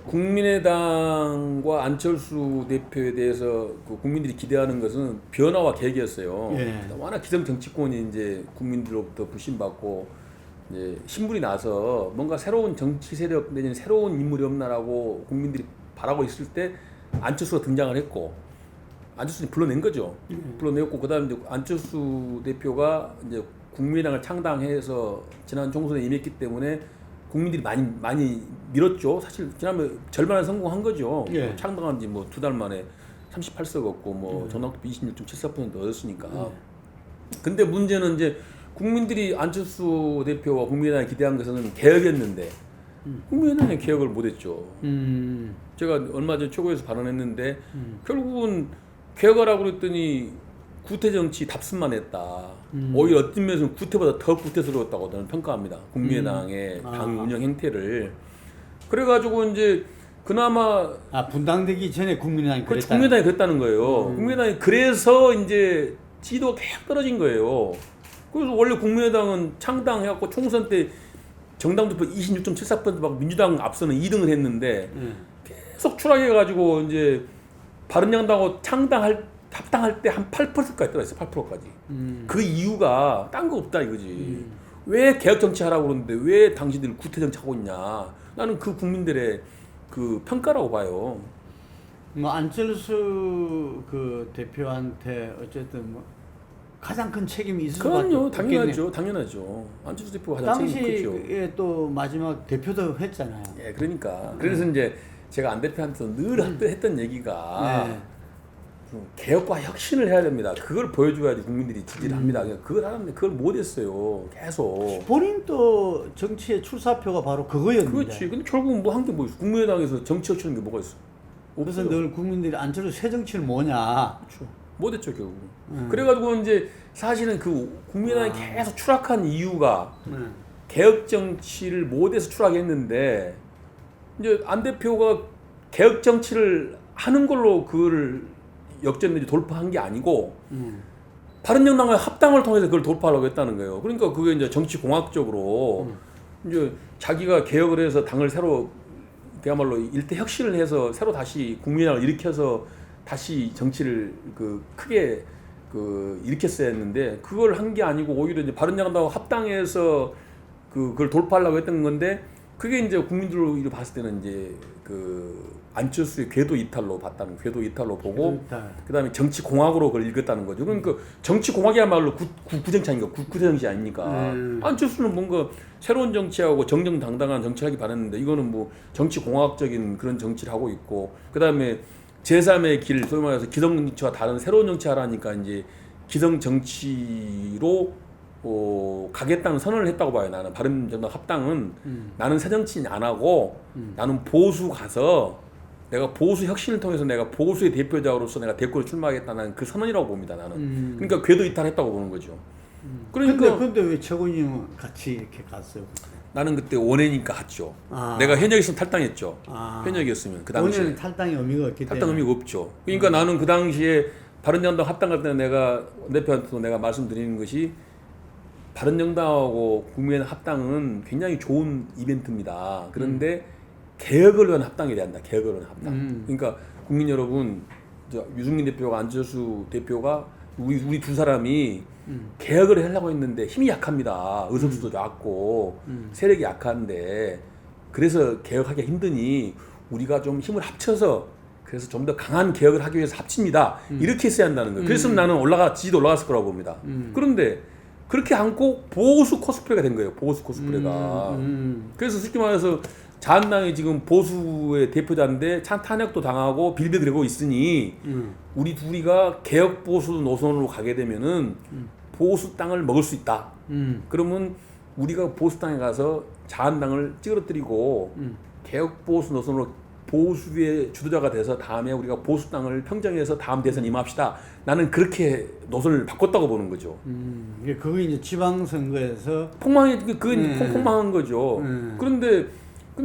국민의당과 안철수 대표에 대해서 그 국민들이 기대하는 것은 변화와 계획이었어요. 예. 워낙 기성 정치권이 이제 국민들로부터 불신받고 이제 신분이 나서 뭔가 새로운 정치 세력 내지는 새로운 인물이 없나라고 국민들이 바라고 있을 때 안철수가 등장을 했고 안철수는 불러낸 거죠. 불러냈고 그다음에 이제 안철수 대표가 이제 국민의당을 창당해서 지난 총선에 임했기 때문에 국민들이 많이 밀었죠. 사실 지난번에 절반을 성공한 거죠. 예. 창당한 지 뭐 2달 만에 38석 얻고 뭐 전당도 26.74% 얻었으니까. 근데 문제는 이제 국민들이 안철수 대표와 국민의당이 기대한 것은 개혁이었는데 국민의당이 개혁을 못했죠. 제가 얼마 전 최고에서 발언했는데 결국은 개혁하라고 그랬더니 구태 정치 답습만 했다. 오히려 어떤 면에서는 구태보다 더 구태스러웠다고 저는 평가합니다. 국민의당의 당 운영 행태를. 그래가지고 이제 그나마 분당되기 전에 국민의당이 그랬다. 국민의당이 그랬다는 거예요. 국민의당이 그래서 이제 지도가 계속 떨어진 거예요. 그래서 원래 국민의당은 창당해갖고 총선 때 정당 투표 26.74% 막 민주당 앞서는 2등을 했는데 계속 추락해가지고 이제 바른정당하고 합당할 때 한 8%까지 떨어졌어요. 8%까지. 그 이유가 딴 거 없다 이거지. 왜 개혁 정치 하라고 그러는데 왜 당신들 구태 정치 하고 있냐. 나는 그 국민들의 그 평가라고 봐요. 뭐 안철수 그 대표한테 어쨌든 뭐 가장 큰 책임이 있을 수밖에 그럼요. 없겠네요. 당연하죠. 안철수 대표가 가장 책임이 크죠. 당시에 또 마지막 대표도 했잖아요. 예, 그러니까. 그래서 이제 제가 안 대표한테도 늘 했던 얘기가 네. 개혁과 혁신을 해야 됩니다. 그걸 보여줘야지 국민들이 지지를 합니다. 그걸 하는데 그걸 못했어요. 계속. 본인도 정치의 출사표가 바로 그거였는데. 그렇지. 근데 결국은 뭐 한 게 뭐 있어? 국민의당에서 정치 혁신한 게 뭐가 있어? 그래서 없어요. 늘 국민들이 안철수 새 정치를 뭐냐. 그렇죠. 못했죠 결국. 그래가지고 이제 사실은 그 국민의당이 계속 추락한 이유가 개혁 정치를 못해서 추락했는데 이제 안 대표가 개혁 정치를 하는 걸로 그거를 역전 돌파한 게 아니고 바른정당과 합당을 통해서 그걸 돌파하려고 했다는 거예요. 그러니까 그게 이제 정치공학적으로 이제 자기가 개혁을 해서 당을 새로 그야말로 일대 혁신을 해서 새로 다시 국민당을 일으켜서 다시 정치를 그 크게 그 일으켰어야 했는데 그걸 한 게 아니고 오히려 이제 바른정당과 합당해서 그걸 돌파하려고 했던 건데 그게 이제 국민들로 봤을 때는 이제 그 안철수의 궤도 이탈로 봤다는 궤도 이탈로 보고 그다음에 정치 공학으로 그걸 읽었다는 거죠. 그러니까 정치 공학이야말로 구정치 아닌가 구정치 아닙니까? 안철수는 뭔가 새로운 정치하고 정정당당한 정치를 하기 바랐는데 이거는 뭐 정치 공학적인 그런 정치를 하고 있고 그다음에 제3의 길 소위 말해서 기성 정치와 다른 새로운 정치하라니까 이제 기성 정치로 가겠다는 선언을 했다고 봐요. 나는 바른정당 합당은 나는 새 정치인 안 하고 나는 보수 가서 내가 보수 혁신을 통해서 내가 보수의 대표자로서 내가 대권에 출마하겠다는 그 선언이라고 봅니다. 나는. 그러니까 궤도 이탈했다고 보는 거죠. 그러니까 근데 왜 최고님은 같이 이렇게 갔어요? 나는 그때 원외니까 갔죠. 내가 현역이었으면 탈당했죠. 현역이었으면 그 당시에. 원외는 탈당의 의미가 없기 때문에. 탈당 의미가 없죠. 그러니까 나는 그 당시에 바른정당 합당할 때 내가 대표한테도 내가 말씀드리는 것이 바른정당하고 국민의당 합당은 굉장히 좋은 이벤트입니다. 그런데 개혁을 위한 합당이 돼야 한다. 개혁을 위한 합당. 그러니까 국민 여러분, 유승민 대표가 안철수 대표가 우리 두 사람이 개혁을 하려고 했는데 힘이 약합니다. 의석수도 약고 세력이 약한데 그래서 개혁하기가 힘드니 우리가 좀 힘을 합쳐서 그래서 좀 더 강한 개혁을 하기 위해서 합칩니다. 이렇게 했어야 한다는 거예요. 그랬으면 나는 지지도 올라갔을 거라고 봅니다. 그런데 그렇게 않고 보수 코스프레가 된 거예요. 보수 코스프레가. 그래서 솔직히 말해서 자한당이 지금 보수의 대표자인데 탄핵도 당하고 빌드그리고 있으니 우리 둘이가 개혁 보수 노선으로 가게 되면은 보수 땅을 먹을 수 있다. 그러면 우리가 보수 땅에 가서 자한당을 찌그러뜨리고 개혁 보수 노선으로 보수의 주도자가 돼서 다음에 우리가 보수 땅을 평정해서 다음 대선 임합시다. 나는 그렇게 노선을 바꿨다고 보는 거죠. 그게 이제 지방선거에서 폭망한 거죠. 그런데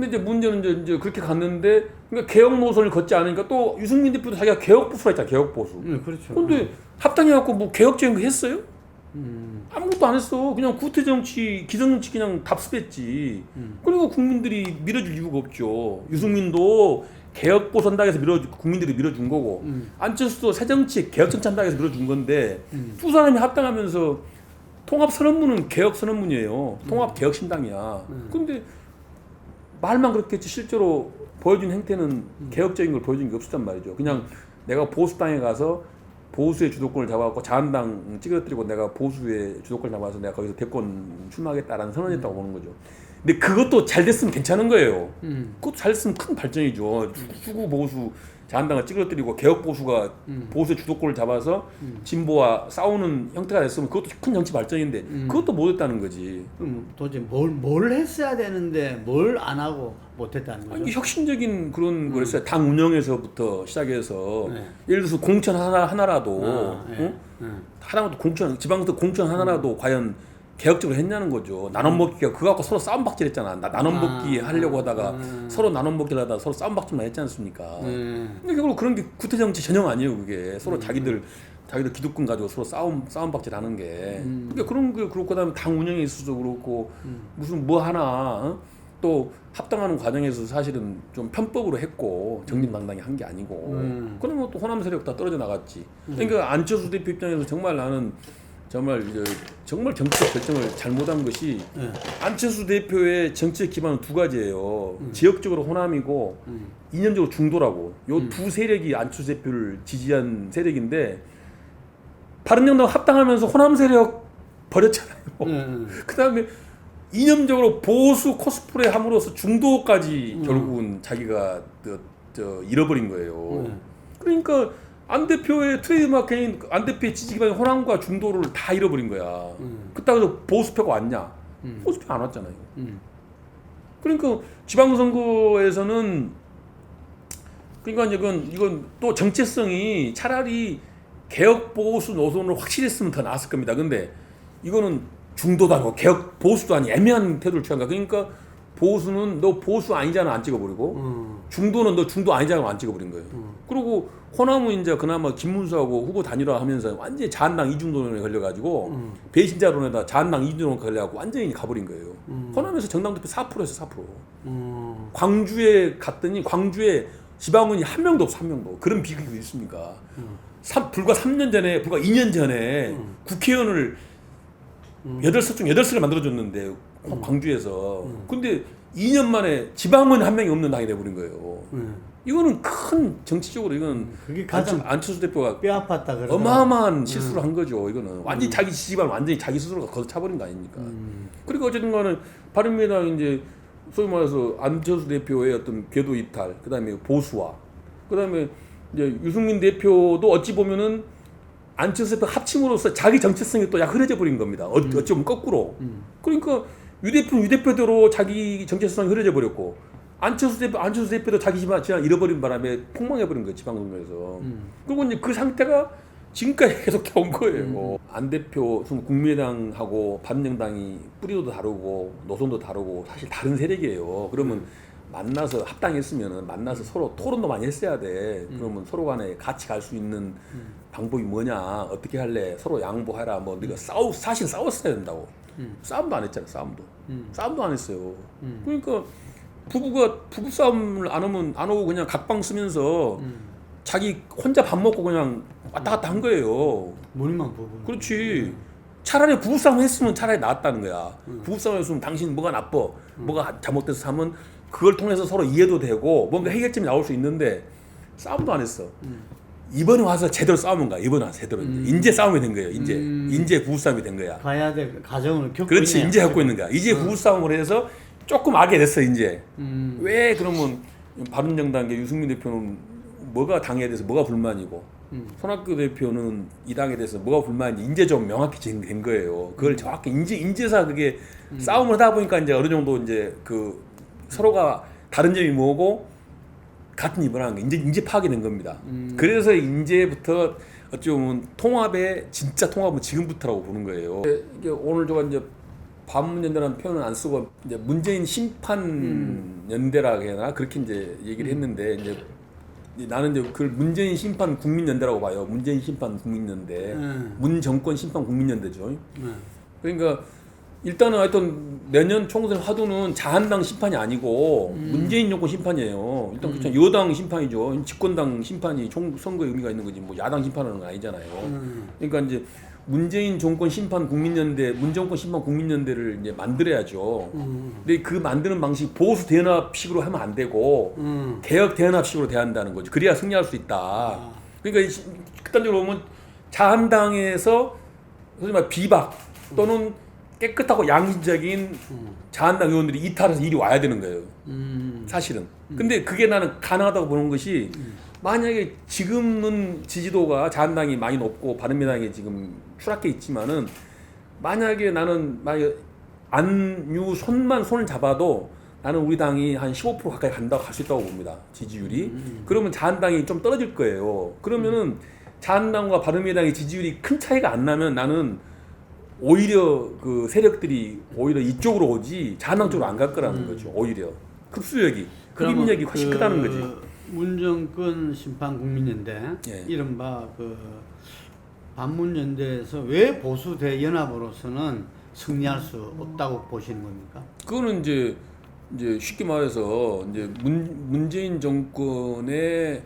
이제 문제는 이제 그렇게 갔는데 그러니까 개혁 노선을 걷지 않으니까 또 유승민 대표도 자기가 개혁 보수라 했잖아. 개혁 보수. 그렇죠. 근데 합당해갖고 뭐 개혁적인 거 했어요? 아무것도 안 했어. 그냥 구태 정치, 기성 정치 그냥 답습했지. 그리고 국민들이 밀어줄 이유가 없죠. 유승민도 개혁 보선당에서 국민들이 밀어준 거고, 안철수도 새정치 개혁 정치한당에서 밀어준 건데, 두 사람이 합당하면서 통합 선언문은 개혁 선언문이에요. 통합 개혁 신당이야. 근데 말만 그렇게 했지 실제로 보여준 행태는 개혁적인 걸 보여준 게 없었단 말이죠. 그냥 내가 보수당에 가서 보수의 주도권을 잡아갖고 자한당 찌그러뜨리고 내가 보수의 주도권을 잡아서 내가 거기서 대권 출마하겠다라는 선언했다고 보는 거죠. 근데 그것도 잘 됐으면 괜찮은 거예요. 그것도 잘 됐으면 큰 발전이죠. 수구 보수 자한당을 찌그러뜨리고 개혁 보수가 보수의 주도권을 잡아서 진보와 싸우는 형태가 됐으면 그것도 큰 정치 발전인데 그것도 못했다는 거지. 그럼 도대체 뭘 했어야 되는데 뭘 안 하고 못했다는 거죠? 아니, 혁신적인 그런 걸 했어요. 당 운영에서부터 시작해서 네. 예를 들어서 공천 하나라도 예. 하나라도 공천 지방부터 공천 하나라도 과연 개혁적으로 했냐는 거죠. 나눠먹기가 그거 갖고 서로 싸움박질했잖아. 나눠먹기 하려고 하다가 서로 나눠먹기를 하다가 서로 싸움박질만 했지 않습니까? 근데 결국 그런 게 구태정치 전형 아니에요. 그게 서로 자기들 기득권 가지고 서로 싸움박질하는 게. 그러니까 그런 게 그렇고 그다음에 당 운영에 있어서도 그렇고 무슨 뭐 하나 또 합당하는 과정에서 사실은 좀 편법으로 했고 정진당당히 한 게 아니고 그러면 또 호남 세력 다 떨어져 나갔지. 그러니까 안철수 대표 입장에서 정말 나는 정말 정치적 결정을 잘못한 것이 안철수 대표의 정치적 기반은 두 가지예요. 지역적으로 호남이고 이념적으로 중도라고. 요 두 세력이 안철수 대표를 지지한 세력인데 바른정당 합당하면서 호남 세력 버렸잖아요. 그다음에 이념적으로 보수 코스프레 함으로써 중도까지 결국은 자기가 잃어버린 거예요. 그러니까 안 대표의 트레이드마크인 안 대표의 지지 기반인 호남과 중도를 다 잃어버린 거야. 그따가서 보수표가 왔냐? 보수표 안 왔잖아요. 그러니까 지방선거에서는 그러니까 이건 또 정체성이 차라리 개혁 보수 노선으로 확실히 했으면 더 나았을 겁니다. 근데 이거는 중도도 아니고 개혁 보수도 아닌 애매한 태도를 취한 거야. 그러니까 보수는 너 보수 아니잖아 안 찍어버리고 중도는 너 중도 아니잖아 안 찍어버린 거예요. 그리고 호남은 이제 그나마 김문수하고 후보 단일화하면서 완전히 자한당 이중론에 걸려가지고 배신자론에다 자한당 이중론 걸려가지고 완전히 가버린 거예요. 호남에서 정당 득표 4%에서 4%. 광주에 갔더니 광주에 지방원이 한 명도 없어 한 명도. 그런 비극이 있습니까? 불과 3년 전에 불과 2년 전에 국회의원을 8석 중 8석을 만들어줬는데 광주에서 근데 2년 만에 지방원 한 명이 없는 당이 돼버린 거예요. 이거는 큰 정치적으로 이건 그게 가장 안철수 대표가 뼈 아팠다 그러더라고요. 어마어마한 실수를 한 거죠. 이거는 완전히 자기 지지반 완전히 자기 스스로가 걷어차버린 거 아닙니까? 그리고 어쨌든 간에 바른미래당 이제 소위 말해서 안철수 대표의 어떤 궤도 이탈, 그다음에 보수화, 그다음에 이제 유승민 대표도 어찌 보면은 안철수 대표 합침으로써 자기 정체성이 또 약 흐려져 버린 겁니다. 어찌 보면 거꾸로. 그러니까 유 대표대로 자기 정체성이 흐려져 버렸고 안철수 대표도 자기 지방 잃어버린 바람에 폭망해 버린 거예요. 지방선거에서. 그리고 이제 그 상태가 지금까지 계속 온 거예요. 안 대표 국민의당하고 바른정당이 뿌리도 다르고 노선도 다르고 사실 다른 세력이에요. 그러면 만나서 합당했으면은 만나서 서로 토론도 많이 했어야 돼. 그러면 서로 간에 같이 갈 수 있는 방법이 뭐냐, 어떻게 할래, 서로 양보해라. 뭐 네가 사실 싸웠어야 된다고. 싸움도 안 했잖아. 싸움도 안 했어요. 그러니까 부부 싸움을 안 하고 그냥 각방 쓰면서 자기 혼자 밥 먹고 그냥 왔다 갔다 한 거예요. 본인만 부부. 그렇지. 차라리 부부싸움 했으면 차라리 나았다는 거야. 부부싸움 했으면 당신 뭐가 나빠, 뭐가 잘못돼서 하면 그걸 통해서 서로 이해도 되고 뭔가 해결점이 나올 수 있는데 싸움도 안 했어. 이번에 와서 제대로 싸우는 거야. 이번에 와서 제대로 인제 싸움이 된 거예요. 인제 부부싸움이 된 거야. 가야 될 가정을 겪고 그렇지. 있네요. 인제 갖고 있는 거야. 이제 부부싸움을 해서 조금 악에 됐어 이제. 왜 그러면 바른정당의 유승민 대표는 뭐가 당에 대해서 뭐가 불만이고 손학규 대표는 이 당에 대해서 뭐가 불만인지 이제 좀 명확히 된 거예요. 그걸 정확히 인제사 그게 싸움을 하다 보니까 이제 어느 정도 이제 그 서로가 다른 점이 뭐고 같은 입을 하는 게 이제 파악이 된 겁니다. 그래서 이제부터 어찌 보면 진짜 통합은 지금부터라고 보는 거예요. 이게 오늘 제가 이제 반문연대라는 표현을 안 쓰고 이제 문재인 심판 연대라 해야 하나 그렇게 이제 얘기를 했는데 이제 나는 이제 그걸 문재인 심판 국민연대라고 봐요. 문재인 심판 국민연대, 문정권 심판 국민연대죠. 그러니까 일단은 하여튼 내년 총선 화두는 자한당 심판이 아니고 문재인 정권 심판이에요. 일단 그렇죠. 여당 심판이죠. 집권당 심판이 선거에 의미가 있는 거지. 뭐 야당 심판하는 건 아니잖아요. 그러니까 이제 문재인 정권 심판 국민연대, 문정권 심판 국민연대를 이제 만들어야죠. 근데 그 만드는 방식 보수 대연합식으로 하면 안 되고 개혁 대연합식으로 돼야 한다는 거죠. 그래야 승리할 수 있다. 그러니까 극단적으로 보면 자한당에서 소위 말 비박 또는 깨끗하고 양심적인 자한당 의원들이 이탈해서 이리 와야 되는 거예요. 사실은. 근데 그게 나는 가능하다고 보는 것이 만약에 지금은 지지도가 자한당이 많이 높고 바른미당이 지금 추락해 있지만은 만약에 나는 안유 손을 잡아도 나는 우리 당이 한 15% 가까이 갈 수 있다고 봅니다. 지지율이. 그러면 자한당이 좀 떨어질 거예요. 그러면은 자한당과 바른미당의 지지율이 큰 차이가 안 나면 나는 오히려 그 세력들이 오히려 이쪽으로 오지 자한당 쪽으로 안 갈 거라는 거죠. 오히려 흡수력이 흡입력이 훨씬 크다는 거지. 문정권 심판 국민연대 예. 이른바 그 반문연대에서 왜 보수 대연합으로서는 승리할 수 없다고 보시는 겁니까? 그거는 이제 쉽게 말해서 이제 문재인 정권에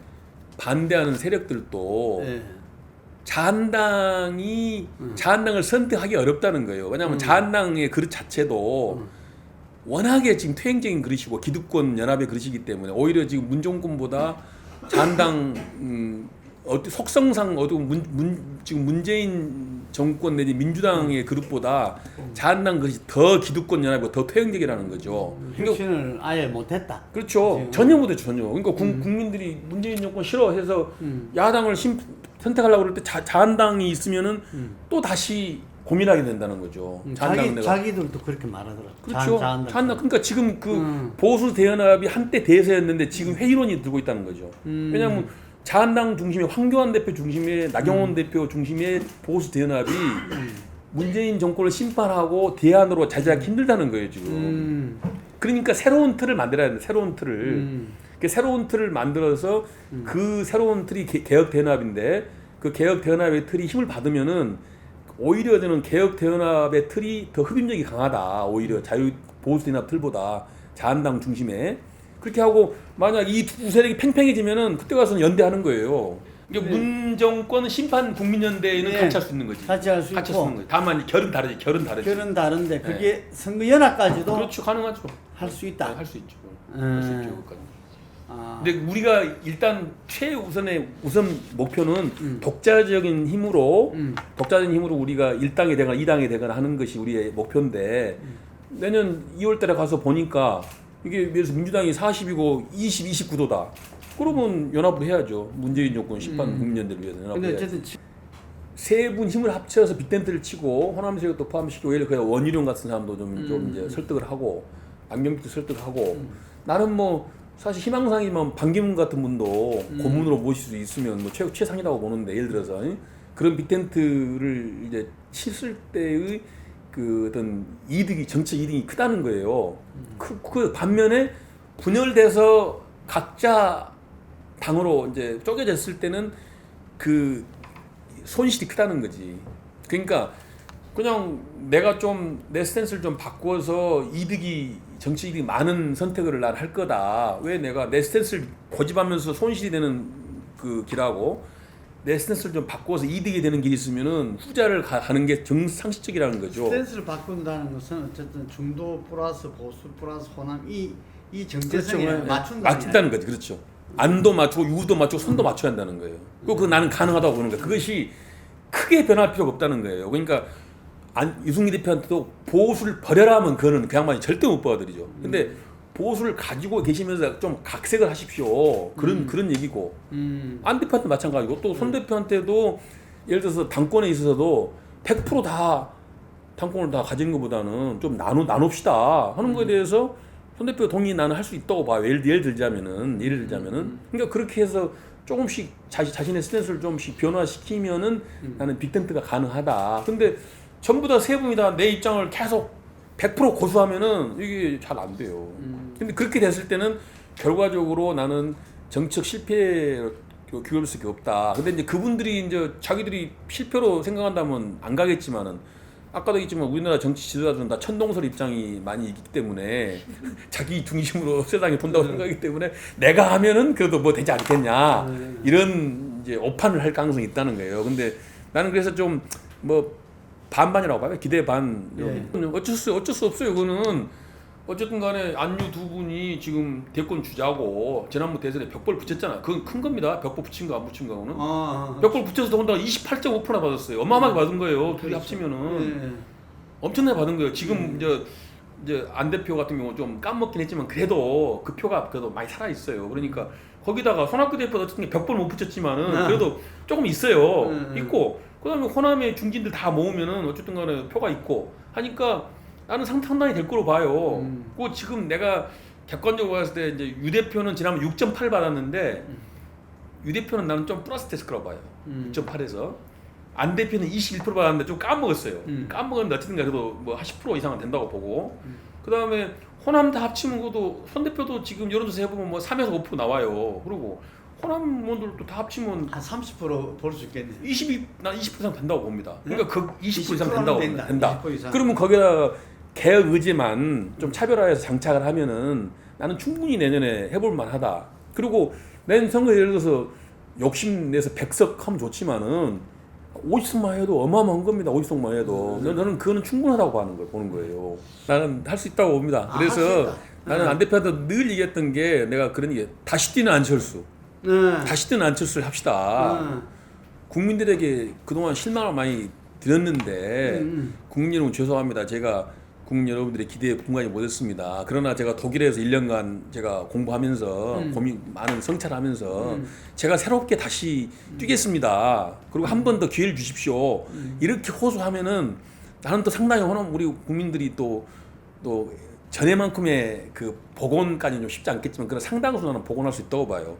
반대하는 세력들도 네. 자한당을 선택하기 어렵다는 거예요. 왜냐하면 자한당의 그릇 자체도 워낙에 지금 퇴행적인 그릇이고 기득권 연합의 그릇이기 때문에 오히려 지금 문정권보다 자한당 속성상 지금 문재인 정권 내지 민주당의 그릇보다 자한당 그릇이 더 기득권 연합이고 더 퇴행적이라는 거죠. 혁신을 아예 못했다. 그렇죠. 전혀 못했죠. 전혀. 그러니까 국민들이 문재인 정권 싫어해서 야당을 선택하려고 그럴 때 자한당이 있으면은 또 다시 고민하게 된다는 거죠. 자기들도 그렇게 말하더라고요. 그렇죠. 자한당. 그러니까 지금 그 보수 대연합이 한때 대세였는데 지금 회의론이 들고 있다는 거죠. 왜냐하면 자한당 중심의 황교안 대표 중심의 나경원 대표 중심의 보수 대연합이 문재인 정권을 심판하고 대안으로 자제하기 힘들다는 거예요 지금. 그러니까 새로운 틀을 만들어야 돼. 새로운 틀을. 새로운 틀을 만들어서 그 새로운 틀이 개혁 대연합인데 그 개혁 대연합의 틀이 힘을 받으면은 오히려 저는 개혁 대연합의 틀이 더 흡입력이 강하다. 오히려 자유 보수 대연합 틀보다 자한당 중심에 그렇게 하고 만약 이 두 세력이 팽팽해지면은 그때 가서는 연대하는 거예요. 그러니까 문정권 심판 국민연대는 네. 같이 할 수 있는 거지. 같이 할 수 있고. 있는 거지. 다만 결은 다르지. 결은 다른데 그게 선거 연합까지도 그렇죠. 가능하죠. 할 수 있다. 할 수 있죠. 할 수 있죠. 그까지. 아. 근데 우리가 일단 우선 목표는 독자적인 힘으로 우리가 1당이 되거나 2당이 되거나 하는 것이 우리의 목표인데 내년 2월 달에 가서 보니까 이게 예를 들어서 민주당이 40이고 29도다. 그러면 연합을 해야죠. 문재인 정권 심판 국민연대를 위해서 연합을 근데 해야죠. 어쨌든 세 분 힘을 합쳐서 빅텐트를 치고 호남이 세력도 포함시키고 예를 들어 원희룡 같은 사람도 좀 이제 설득을 하고 안경도 설득하고 나는 뭐 사실 희망상이면 반기문 같은 분도 고문으로 모실 수 있으면 뭐 최상이라고 보는데 예를 들어서 그런 빅텐트를 이제 쳤을 때의 그 어떤 정치 이득이 크다는 거예요. 그 반면에 분열돼서 각자 당으로 이제 쪼개졌을 때는 그 손실이 크다는 거지. 그러니까 그냥 내가 좀 내 스탠스를 좀 바꿔서 정치 이득이 많은 선택을 난 할 거다. 왜 내가 내 스탠스를 고집하면서 손실이 되는 그 길하고 내 스탠스를 좀 바꿔서 이득이 되는 길이 있으면은 후자를 가는 게 정상식적이라는 거죠. 스탠스를 바꾼다는 것은 어쨌든 중도 플러스 보수 플러스 호남 이 정체성에 그렇죠. 맞춘다는 거지. 그렇죠. 안도 맞추고 유도 맞추고 선도 맞춰야 한다는 거예요. 그거 나는 가능하다고 보는 거예요. 그것이 크게 변할 필요가 없다는 거예요. 그러니까 유승민 대표한테도 보수를 버려라 하면 그거는 그 양반이 절대 못 받아들이죠. 근데 보수를 가지고 계시면서 좀 각색을 하십시오. 그런 얘기고. 안 대표한테 마찬가지고 또 손 대표한테도 예를 들어서 당권에 있어서도 100% 다 당권을 다 가지는 것보다는 좀 나눕시다 하는 거에 대해서 손 대표 동의 나는 할 수 있다고 봐요. 예를 들자면은 그러니까 그렇게 해서 조금씩 자신의 스탠스를 좀씩 변화시키면은 나는 빅텐트가 가능하다. 근데 전부 다 세 분이 다 내 입장을 계속 100% 고수하면은 이게 잘 안 돼요. 근데 그렇게 됐을 때는 결과적으로 나는 정책 실패로 귀결될 수밖에 없다. 근데 이제 그분들이 이제 자기들이 실패로 생각한다면 안 가겠지만은 아까도 얘기했지만 우리나라 정치 지도자들은 다 천동설 입장이 많이 있기 때문에 자기 중심으로 세상에 돈다고 생각하기 때문에 내가 하면은 그래도 뭐 되지 않겠냐 이런 이제 오판을 할 가능성이 있다는 거예요. 근데 나는 그래서 좀 뭐 반반이라고 봐요. 기대 반. 어쩔 수 없어요. 그거는 어쨌든 간에 안유 두 분이 지금 대권 주자고 지난번 대선에 벽볼 붙였잖아. 그건 큰 겁니다. 벽볼 붙인 거 안 붙인 거는. 벽볼 붙여서 더군다나 28.5%나 받았어요. 어마어마하게 받은 거예요. 둘이 합치면은. 엄청나게 받은 거예요. 지금 이제 안 대표 같은 경우 좀 까먹긴 했지만 그래도 그 표가 그래도 많이 살아 있어요. 그러니까 거기다가 손학규 대표도 어쨌든 벽볼 못 붙였지만은 그래도 조금 있어요. 있고 그다음에 호남의 중진들 다 모으면은 어쨌든 간에 표가 있고 하니까 나는 상당히 될 거로 봐요. 그 지금 내가 객관적으로 봤을 때 이제 유 대표는 지난번 6.8 받았는데 유 대표는 나는 좀 플러스 됐을 거라고 봐요. 6.8에서 안 대표는 21% 받았는데 좀 까먹었어요. 까먹었는데 어쨌든 그래도 뭐 한 10% 이상은 된다고 보고 그 다음에 호남 다 합치면 그것도 손 대표도 지금 여론조사 해보면 뭐 3에서 5% 나와요. 그리고 호남 분들도 다 합치면 한 30% 볼 수 있겠네. 난 20% 이상 된다고 봅니다. 그러니까 그 20% 이상 20% 된다. 20% 이상. 그러면 거기다 개혁 의제만 좀 차별화해서 장착을 하면은 나는 충분히 내년에 해볼 만하다. 그리고 내년 선거 예를 들어서 욕심내서 100석 하면 좋지만은 50석만 해도 어마어마한 겁니다. 50석만 해도. 저는 그거는 충분하다고 보는 거예요. 나는 할 수 있다고 봅니다. 그래서 나는 안 대표한테 늘 얘기했던 게 내가 그런 얘기 다시 뛰는 안철수. 다시 뛰는 안철수를 합시다. 국민들에게 그동안 실망을 많이 드렸는데 국민 여러분 죄송합니다. 제가 국민 여러분들의 기대에 분간이 못했습니다. 그러나 제가 독일에서 1년간 제가 공부하면서 많은 성찰하면서 제가 새롭게 다시 뛰겠습니다. 그리고 한 번 더 기회를 주십시오. 이렇게 호소하면은 나는 또 상당히 우리 국민들이 또 전에만큼의 그 복원까지는 좀 쉽지 않겠지만 그런 상당수 나는 복원할 수 있다고 봐요.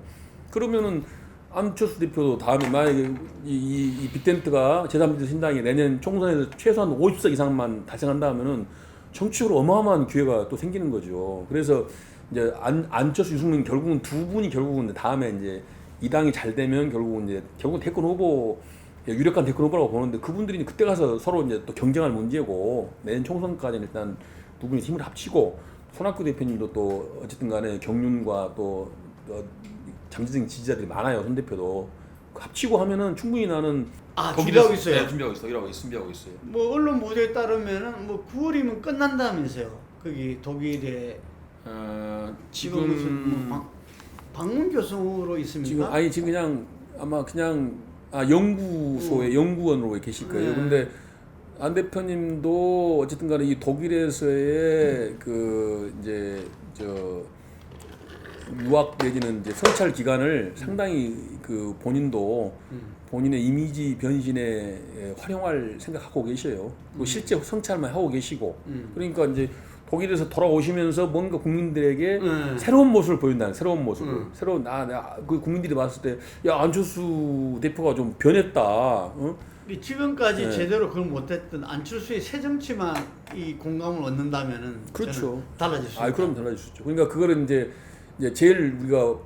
그러면은 안철수 대표도 다음에 만약에 이 빅텐트가 제3지대 신당이 내년 총선에서 최소한 50석 이상만 달성한다 하면은 정치적으로 어마어마한 기회가 또 생기는 거죠. 그래서 이제 안철수 유승민 결국은 두 분이 결국은 다음에 이제 이 당이 잘 되면 결국은 대권 후보 유력한 대권 후보라고 보는데 그분들이 그때 가서 서로 이제 또 경쟁할 문제고 내년 총선까지는 일단 두 분이 힘을 합치고 손학규 대표님도 또 어쨌든 간에 경륜과 또 잠재적인 지지자들이 많아요. 손 대표도 합치고 하면은 충분히 나는 준비하고 있어요. 네, 준비하고 있어요. 뭐 언론 보도에 따르면은 뭐 9월이면 끝난다면서요. 거기 독일에 지금 무슨 뭐 방문 교수로 있습니까? 지금 그냥 아마 그냥 연구소에 연구원으로 계실 거예요. 근데 안 대표님도 어쨌든 간에 이 독일에서의 그 이제 유학 내지는 이제 성찰 기간을 상당히 그 본인도 본인의 이미지 변신에 활용할 생각하고 계셔요. 그리고 실제 성찰만 하고 계시고 그러니까 이제 독일에서 돌아오시면서 뭔가 국민들에게 새로운 모습을 보인다는 새로운 모습을 새로운 그 국민들이 봤을 때 야 안철수 대표가 좀 변했다. 지금까지 제대로 그걸 못했던 안철수의 새 정치만 이 공감을 얻는다면은 그렇죠. 달라질 수 있다. 그럼 달라질 수 있죠. 그러니까 그거를 이제 제일 우리가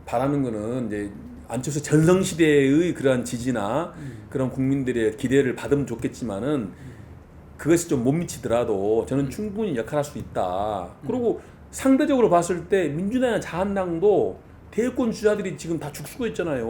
바라는 거는 이제 안철수 전성시대의 그러한 지지나 그런 국민들의 기대를 받으면 좋겠지만은 그것이 좀 못 미치더라도 저는 충분히 역할할 수 있다. 그리고 상대적으로 봤을 때 민주당이나 자한당도 대권 주자들이 지금 다 죽수고 있잖아요.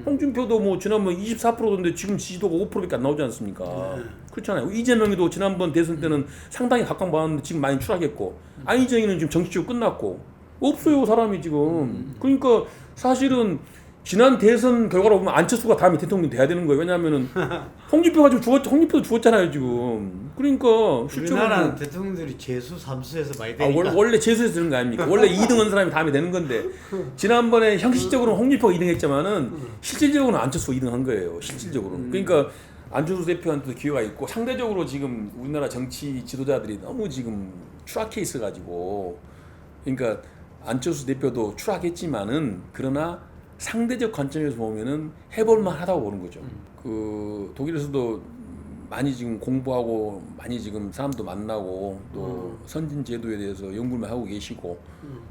홍준표도 뭐 지난번 24%던데 지금 지지도가 5%밖에 안 나오지 않습니까? 그렇잖아요. 이재명이도 지난번 대선 때는 상당히 각광받았는데 지금 많이 추락했고 안희정이는 지금 정치적으로 끝났고 없어요 사람이 지금. 그러니까 사실은 지난 대선 결과로 보면 안철수가 다음에 대통령 돼야 되는 거예요. 왜냐하면은 홍준표가 지금 홍준표도 죽었잖아요 지금. 그러니까 우리나라 대통령들이 재수 3수에서 많이 되니까. 원래 재수에서 되는 거 아닙니까? 원래 2등 한 사람이 다음에 되는 건데 지난번에 형식적으로는 홍준표가 2등 했지만은 실질적으로는 안철수가 2등 한 거예요. 실질적으로는. 그러니까 안철수 대표한테도 기회가 있고 상대적으로 지금 우리나라 정치 지도자들이 너무 지금 추락해 있어가지고 그러니까 안철수 대표도 추락했지만은 그러나 상대적 관점에서 보면은 해볼만 하다고 보는 거죠. 그 독일에서도 많이 지금 공부하고 많이 지금 사람도 만나고 또 선진 제도에 대해서 연구를 하고 계시고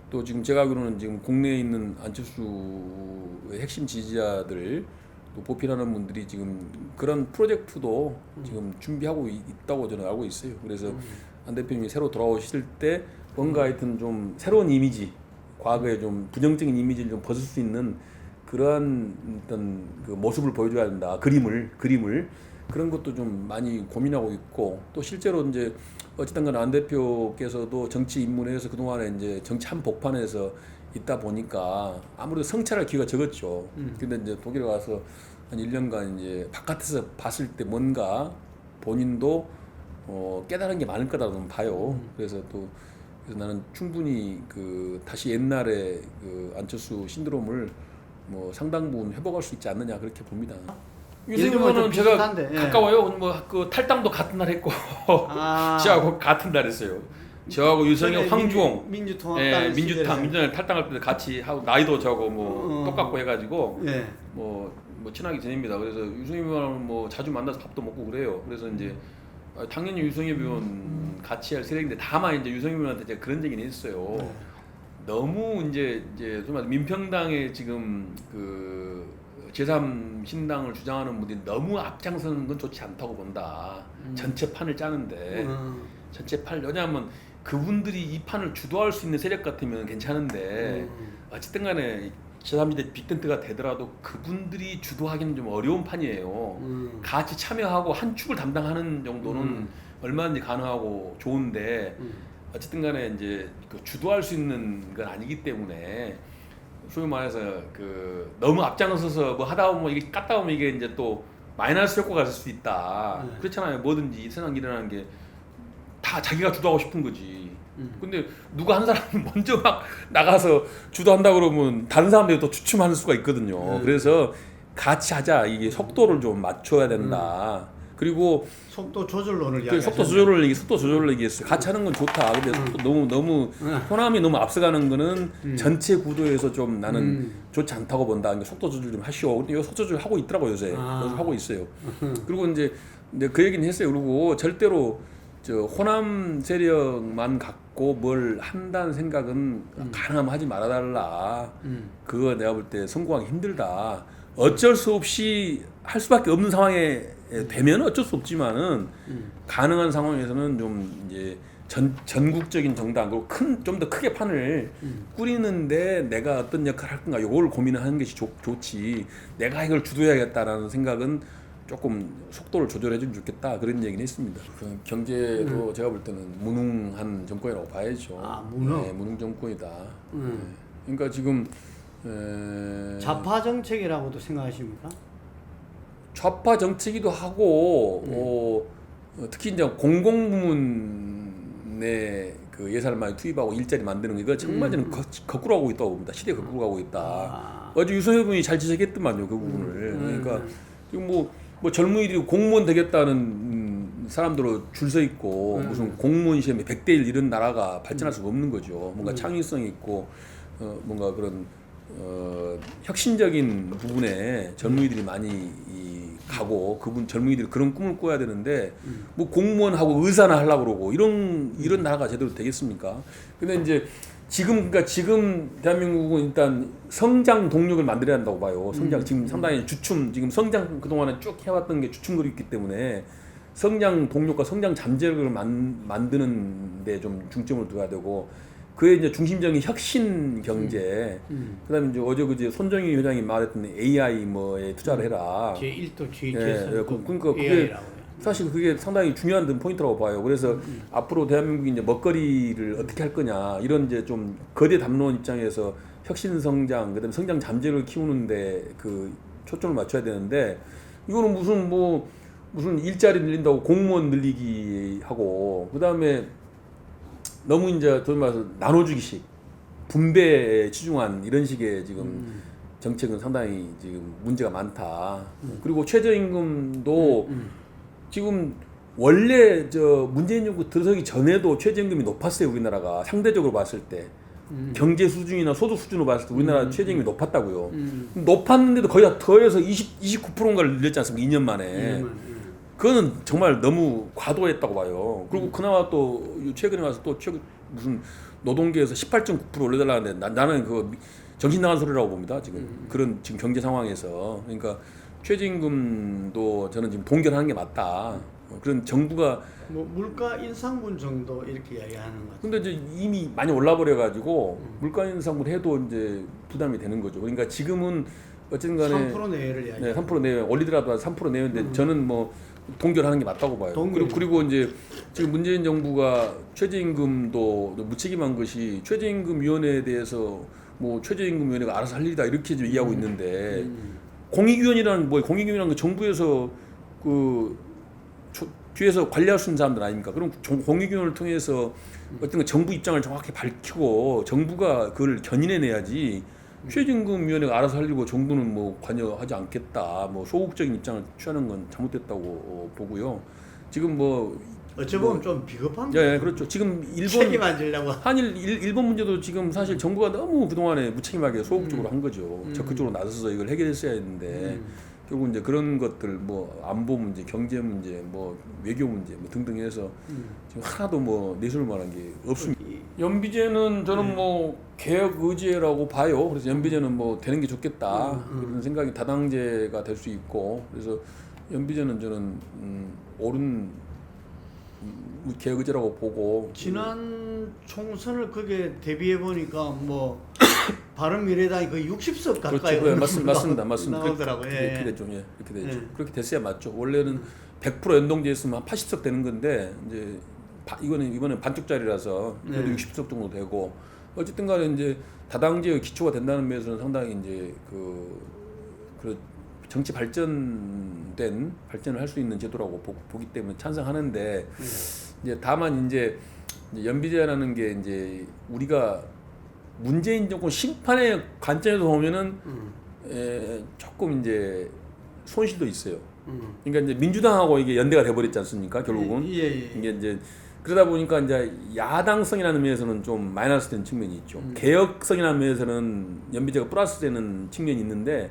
또 지금 제가 알기로는 지금 국내에 있는 안철수의 핵심 지지자들 또 보필하는 분들이 지금 그런 프로젝트도 지금 준비하고 있다고 저는 알고 있어요. 그래서 안 대표님이 새로 돌아오실 때 뭔가 하여튼 좀 새로운 이미지, 과거에 좀 부정적인 이미지를 좀 벗을 수 있는 그러한 어떤 그 모습을 보여줘야 된다. 그림을 그런 것도 좀 많이 고민하고 있고 또 실제로 이제 어쨌든 간에 안 대표께서도 정치 입문해서 그동안에 이제 정치 한복판에서 있다 보니까 아무래도 성찰할 기회가 적었죠. 근데 이제 독일에 가서 한 1년간 이제 바깥에서 봤을 때 뭔가 본인도 깨달은 게 많을 거라고 봐요. 그래서 나는 충분히 그 다시 옛날에 그 안철수 신드롬을 뭐 상당 부분 회복할 수 있지 않느냐 그렇게 봅니다. 유승민 의원은 제가 비슷한데, 예. 가까워요. 뭐 그 탈당도 같은 날 했고 저하고 같은 날 했어요. 저하고 유성영, 황주홍, 민주통합당, 민주당 탈당할 때 같이 하고 나이도 저하고 뭐 똑같고 해가지고 예. 뭐 친하게 지냅니다. 그래서 유승민 의원은 뭐 자주 만나서 밥도 먹고 그래요. 그래서 이제 당연히 유승민 의원 같이 할 세력인데 다만 이제 유승민 의원한테 제가 그런 얘기는 했어요. 너무 이제 정말 민평당에 지금 그 제3신당을 주장하는 분들이 너무 앞장서는 건 좋지 않다고 본다. 전체 판을 짜는데 전체 판 왜냐하면 그분들이 이 판을 주도할 수 있는 세력 같으면 괜찮은데 어쨌든 간에 제3지대 빅텐트가 되더라도 그분들이 주도하기는 좀 어려운 판이에요. 같이 참여하고 한 축을 담당하는 정도는 얼마든지 가능하고 좋은데 어쨌든 간에 이제 그 주도할 수 있는 건 아니기 때문에 소위 말해서 그 너무 앞장서서 뭐 하다 보면 이게 깠다 보면 이게 이제 또 마이너스 효과가 있을 수 있다. 그렇잖아요. 뭐든지 세상 일어나는 게 다 자기가 주도하고 싶은 거지. 근데 누가 한 사람이 먼저 막 나가서 주도한다 그러면 다른 사람들이 또 주춤하는 수가 있거든요. 그래서 같이 하자. 이게 속도를 좀 맞춰야 된다. 그리고 속도 조절론을 속도 조절을 얘기했어요. 같이 하는 건 좋다. 근데 속도 너무 호남이 너무 앞서가는 거는 전체 구도에서 좀 나는 좋지 않다고 본다. 그러니까 속도 조절 좀 하시오. 근데 속도 조절 하고 있더라고 요새. 하고 있어요. 그리고 이제 그 얘기는 했어요. 그리고 절대로 저 호남 세력만 갖고 뭘 한다는 생각은 가능하면 하지 말아달라. 그거 내가 볼 때 성공하기 힘들다. 어쩔 수 없이 할 수밖에 없는 상황에 되면 어쩔 수 없지만은 가능한 상황에서는 좀 이제 전국적인 정당 그리고 좀 더 크게 판을 꾸리는데 내가 어떤 역할을 할 건가 요걸 고민하는 것이 좋지. 내가 이걸 주도해야겠다라는 생각은 조금 속도를 조절해주면 좋겠다 그런 얘기는 했습니다. 그 경제도 제가 볼 때는 무능한 정권이라고 봐야죠. 무능? 네, 무능 정권이다. 네. 그러니까 지금 좌파 정책이라고도 생각하십니까? 좌파 정책이기도 하고 특히 이제 공공부문에 그 예산을 많이 투입하고 일자리 만드는 거 이거 정말 저는 거꾸로 하고 있다고 봅니다. 시대 거꾸로 가고 있다. 어제 유성엽 분이 잘 지적했더만요 그 부분을. 그러니까 지금 뭐 젊은이들이 공무원 되겠다는 사람들로 줄 서 있고 무슨 공무원 시험에 100대 1 이런 나라가 발전할 수가 없는 거죠. 뭔가 창의성이 있고 뭔가 그런 혁신적인 부분에 젊은이들이 많이 가고 젊은이들이 그런 꿈을 꿔야 되는데 뭐 공무원하고 의사나 하려고 그러고 이런 나라가 제대로 되겠습니까? 근데 이제 지금 대한민국은 일단 성장 동력을 만들어야 한다고 봐요. 지금 상당히 지금 성장 그동안에 쭉 해왔던 게 주춤거리고 있기 때문에 성장 동력과 성장 잠재력을 만드는 데 좀 중점을 둬야 되고 그의 이제 중심적인 혁신 경제, 그다음에 이제 어제 손정희 회장이 말했던 AI 뭐에 투자를 해라. 제1도 제2 그러니까 그게 사실 그게 상당히 중요한 포인트라고 봐요. 그래서 앞으로 대한민국이 이제 먹거리를 어떻게 할 거냐 이런 이제 좀 거대 담론 입장에서 혁신 성장, 그다음에 성장 잠재력을 키우는데 그 초점을 맞춰야 되는데 이거는 무슨 일자리 늘린다고 공무원 늘리기 하고 그다음에 너무 이제 돈 말해서 나눠주기식 분배에 치중한 이런 식의 지금 정책은 상당히 지금 문제가 많다. 그리고 최저임금도 지금 원래 문재인 정부 들어서기 전에도 최저임금이 높았어요. 우리나라가 상대적으로 봤을 때 경제 수준이나 소득 수준으로 봤을 때 우리나라 최저임금이 높았다고요. 높았는데도 거의 다 더해서 29%인가를 늘렸지 않습니까? 2년 만에. 그거는 정말 너무 과도했다고 봐요. 그리고 그나마 또 최근에 와서 또 무슨 노동계에서 18.9% 올려달라는데 나는 그거 정신 나간 소리라고 봅니다. 지금 그런 지금 경제 상황에서. 그러니까 최저임금도 저는 지금 동결하는 게 맞다. 그런 정부가 뭐 물가 인상분 정도 이렇게 이야기하는 것 같아요. 근데 이제 이미 많이 올라 버려 가지고 물가 인상을 해도 이제 부담이 되는 거죠. 그러니까 지금은 어쨌든 간에 3% 내외를 이야기. 네, 3% 내외 올리더라도 3% 내외인데 저는 뭐 동결하는 게 맞다고 봐요. 동결. 그리고 이제 지금 문재인 정부가 최저임금도 무책임한 것이 최저임금위원회에 대해서 뭐 최저임금위원회가 알아서 할 일이다 이렇게 지금 얘기하고 있는데 공익위원이라는 뭐 공익위원이라는 거 정부에서 그 뒤에서 관리할 수 있는 사람들 아닙니까? 그럼 공익위원을 통해서 어떤 그 정부 입장을 정확히 밝히고 정부가 그걸 견인해내야지 최저임금위원회가 알아서 하려고 정부는 뭐 관여하지 않겠다. 뭐 소극적인 입장을 취하는 건 잘못됐다고 보고요. 지금 뭐 어찌 보면 좀 비겁한 예, 그렇죠. 지금 책임 안 지려고. 한일 일본 문제도 지금 사실 정부가 너무 그동안에 무책임하게 소극적으로 한 거죠. 적극적으로 나서서 이걸 해결했어야 했는데 결국 이제 그런 것들 뭐 안보 문제, 경제 문제, 뭐 외교 문제 뭐 등등 해서 지금 하나도 뭐 내세울 만한 게 없습니다. 연비제는 저는 뭐 개혁 의제라고 봐요. 그래서 연비제는 뭐 되는 게 좋겠다 그런 생각이 다당제가 될 수 있고 그래서 연비제는 저는 옳은 개혁 의제라고 보고 지난 총선을 그게 대비해 보니까 뭐 바른미래당이 거의 60석 가까이 그렇죠. 네, 맞습니다. 나오더라고요. 그렇게 됐죠. 예, 그렇게 됐죠. 예. 그렇게 됐어야 맞죠. 원래는 100% 연동제였으면 한 80석 되는 건데 이제 이번에 반쪽짜리라서 그래도 네. 60석 정도 되고 어쨌든간에 이제 다당제의 기초가 된다는 면에서는 상당히 이제 그 정치 발전을 할 수 있는 제도라고 보기 때문에 찬성하는데 이제 다만 이제 연비제라는 게 이제 우리가 문재인 정권 심판의 관점에서 보면은 조금 이제 손실도 있어요. 그러니까 이제 민주당하고 이게 연대가 돼버렸지 않습니까? 결국은 예. 이게 이제 그러다 보니까 이제 야당성이라는 면에서는 좀 마이너스 되는 측면이 있죠. 개혁성이라는 면에서는 연비제가 플러스 되는 측면이 있는데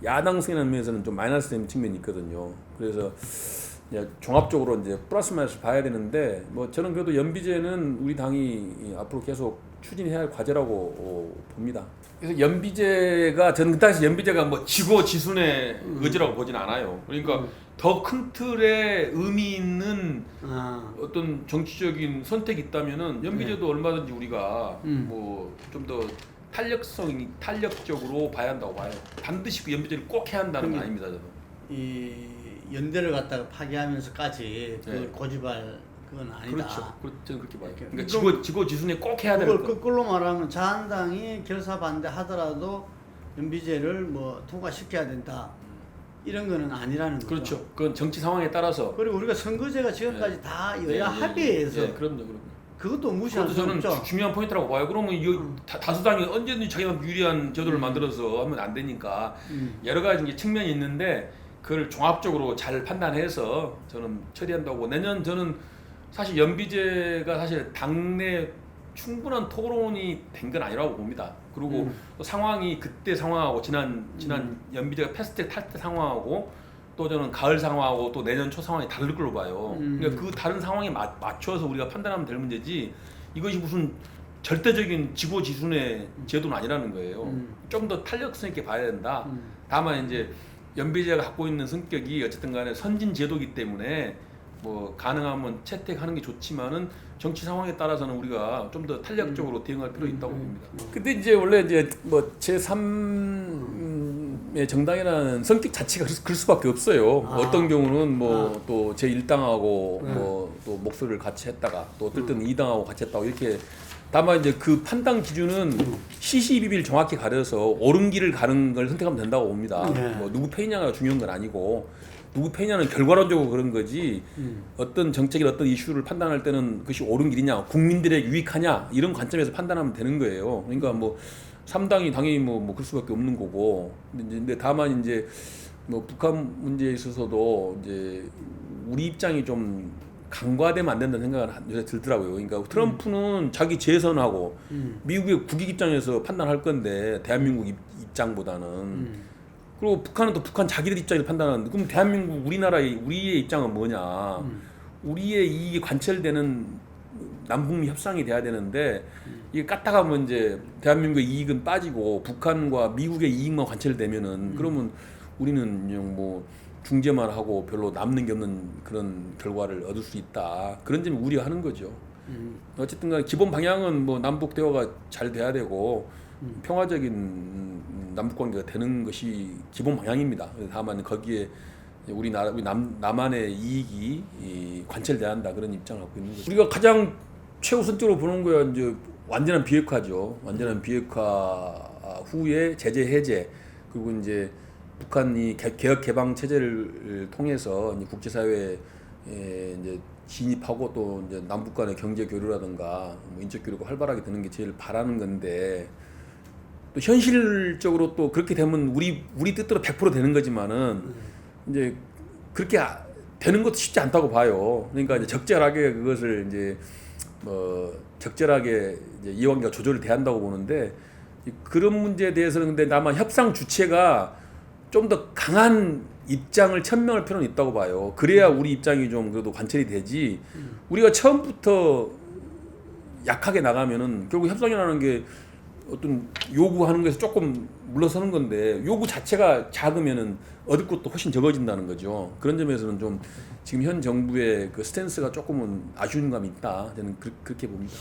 야당성이라는 면에서는 좀 마이너스 되는 측면이 있거든요. 그래서 이제 종합적으로 이제 플러스 마이너스 봐야 되는데 뭐 저는 그래도 연비제는 우리 당이 앞으로 계속 추진해야 할 과제라고 봅니다. 그래서 연비제가 저는 그 당시 연비제가 뭐 지고지순의 의지라고 보진 않아요. 그러니까 더 큰 틀에 의미 있는 어떤 정치적인 선택이 있다면은 연비제도 얼마든지 우리가 뭐 좀 더 탄력적으로 봐야 한다고 봐요. 반드시 그 연비제를 꼭 해야 한다는 건 아닙니다. 저는. 이 연대를 갖다가 파기하면서까지 그걸 고집할 그건 아니다. 그렇죠. 저는 그렇게 봐요. 이렇게. 그러니까 지고지순에 꼭 해야 되는 그걸 거. 거꾸로 말하면 자한당이 결사 반대하더라도 연비제를 뭐 통과시켜야 된다. 이런 거는 아니라는 거죠. 그렇죠. 그건 정치 상황에 따라서. 그리고 우리가 선거제가 지금까지 다 여야 합의해서 그럼요. 그것도 무시할 그것도 수 저는 없죠. 중요한 포인트라고 봐요. 그러면 이 다수당이 언제든지 자기가 유리한 제도를 만들어서 하면 안 되니까 여러 가지 이제 측면이 있는데 그걸 종합적으로 잘 판단해서 저는 처리한다고. 내년 저는 사실 연비제가 사실 당내 충분한 토론이 된 건 아니라고 봅니다. 그리고 또 상황이 그때 상황하고 지난 연비제가 패스트트랙 탈 때 상황하고 또 저는 가을 상황하고 또 내년 초 상황이 다를 걸로 봐요. 그러니까 그 다른 상황에 맞춰서 우리가 판단하면 될 문제지 이것이 무슨 절대적인 지고지순의 제도는 아니라는 거예요. 좀 더 탄력성 있게 봐야 된다. 다만 이제 연비제가 갖고 있는 성격이 어쨌든 간에 선진 제도이기 때문에 뭐 가능하면 채택하는 게 좋지만은 정치 상황에 따라서는 우리가 좀 더 탄력적으로 대응할 필요 있다고 봅니다. 근데 이제 원래 이제 뭐 제3의 정당이라는 성격 자체가 그럴 수밖에 없어요. 어떤 경우는 뭐 또 제1당하고 뭐 또 목소리를 같이 했다가 또 어떨 때는 2당하고 같이 했다고 이렇게. 다만 이제 그 판단 기준은 시시비비를 정확히 가려서 옳은 길을 가는 걸 선택하면 된다고 봅니다. 뭐 누구 편이냐가 중요한 건 아니고 누구 편이냐는 결과론적으로 그런 거지 어떤 정책이나 어떤 이슈를 판단할 때는 그것이 옳은 길이냐 국민들에게 유익하냐 이런 관점에서 판단하면 되는 거예요. 그러니까 뭐 3당이 당연히 뭐 그럴 수밖에 없는 거고 근데 다만 이제 뭐 북한 문제에 있어서도 이제 우리 입장이 좀 강화되면 안 된다는 생각은 요새 들더라고요. 그러니까 트럼프는 자기 재선하고 미국의 국익 입장에서 판단할 건데 대한민국 입장보다는 그리고 북한은 또 북한 자기들 입장에서 판단하는데 그럼 대한민국 우리의 입장은 뭐냐? 우리의 이익이 관철되는 남북미 협상이 돼야 되는데 이게 까다가 면 이제 대한민국의 이익은 빠지고 북한과 미국의 이익만 관철되면은 그러면 우리는 그냥 뭐 중재만 하고 별로 남는 게 없는 그런 결과를 얻을 수 있다. 그런 점이 우려하는 거죠. 어쨌든 간에 기본 방향은 뭐 남북 대화가 잘 돼야 되고 평화적인 남북 관계가 되는 것이 기본 방향입니다. 다만 거기에 우리 남한의 이익이 관철돼야 한다 그런 입장을 갖고 있는 거죠. 우리가 가장 최우선적으로 보는 거야 이제 완전한 비핵화죠. 완전한 비핵화 후에 제재 해제 그리고 이제 북한이 개혁 개방 체제를 통해서 이제 국제사회에 이제 진입하고 또 이제 남북 간의 경제 교류라든가 뭐 인적 교류가 활발하게 되는 게 제일 바라는 건데 또 현실적으로 또 그렇게 되면 우리 뜻대로 100% 되는 거지만은 이제 그렇게 되는 것도 쉽지 않다고 봐요. 그러니까 이제 적절하게 그것을 이제 뭐 적절하게 이제 이해관계가 조절을 돼야 한다고 보는데 그런 문제에 대해서는 근데 다만 협상 주체가 좀 더 강한 입장을 천명할 필요는 있다고 봐요. 그래야 우리 입장이 좀 그래도 관철이 되지. 우리가 처음부터 약하게 나가면은 결국 협상이라는 게 어떤 요구하는 것에서 조금 물러서는 건데 요구 자체가 작으면은 얻을 것도 훨씬 적어진다는 거죠. 그런 점에서는 좀 지금 현 정부의 그 스탠스가 조금은 아쉬운 감이 있다. 저는 그렇게 봅니다.